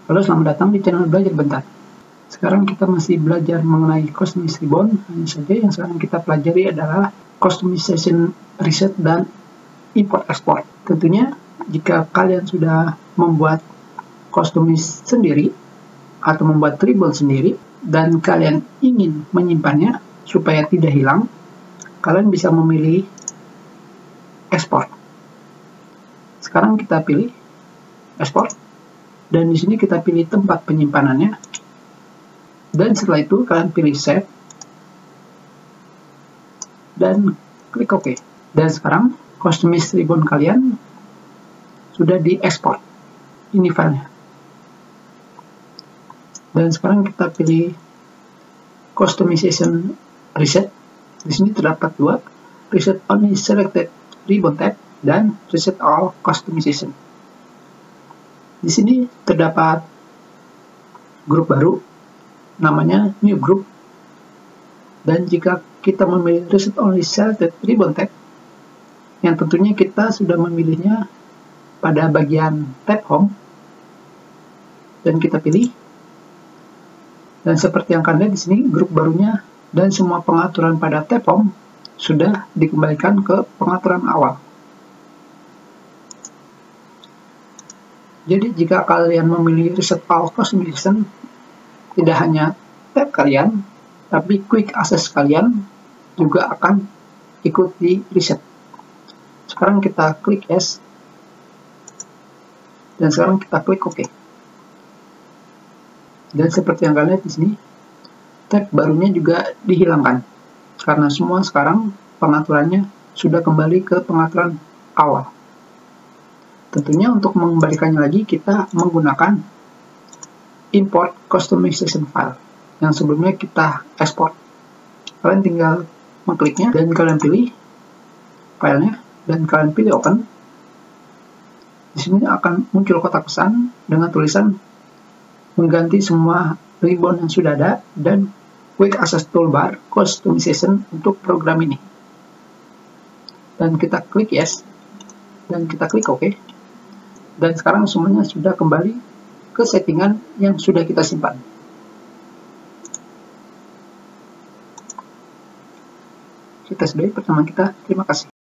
Halo, selamat datang di channel Belajar Bentar. Sekarang kita masih belajar mengenai Customize Ribbon. Hanya saja yang sekarang kita pelajari adalah Customization Reset dan Import Export. Tentunya jika kalian sudah membuat Customize sendiri atau membuat ribbon sendiri dan kalian ingin menyimpannya supaya tidak hilang, kalian bisa memilih Export. Sekarang kita pilih Export. Dan di sini kita pilih tempat penyimpanannya. Dan setelah itu kalian pilih Save. Dan klik OK. Dan sekarang Customize Ribbon kalian sudah diekspor. Ini filenya. Dan sekarang kita pilih Customization Reset. Di sini terdapat dua, Reset Only Selected Ribbon Tab dan Reset All Customization. Di sini terdapat grup baru, namanya New Group. Dan jika kita memilih Reset Only Selected Ribbon Tab, yang tentunya kita sudah memilihnya pada bagian tab Home, dan kita pilih. Dan seperti yang kalian lihat di sini, grup barunya dan semua pengaturan pada tab Home sudah dikembalikan ke pengaturan awal. Jadi jika kalian memilih Reset All Customization, tidak hanya tab kalian, tapi quick access kalian juga akan ikut di reset. Sekarang kita klik Yes, dan sekarang kita klik OK. Dan seperti yang kalian lihat di sini, tab barunya juga dihilangkan karena semua sekarang pengaturannya sudah kembali ke pengaturan awal. Tentunya untuk mengembalikannya lagi kita menggunakan import customization file yang sebelumnya kita ekspor. Kalian tinggal mengkliknya dan kalian pilih filenya dan kalian pilih open. Di sini akan muncul kotak pesan dengan tulisan mengganti semua ribbon yang sudah ada dan quick access toolbar customization untuk program ini. Dan kita klik yes dan kita klik OK. Dan sekarang semuanya sudah kembali ke settingan yang sudah kita simpan. Kita sudahi pertemuan kita. Terima kasih.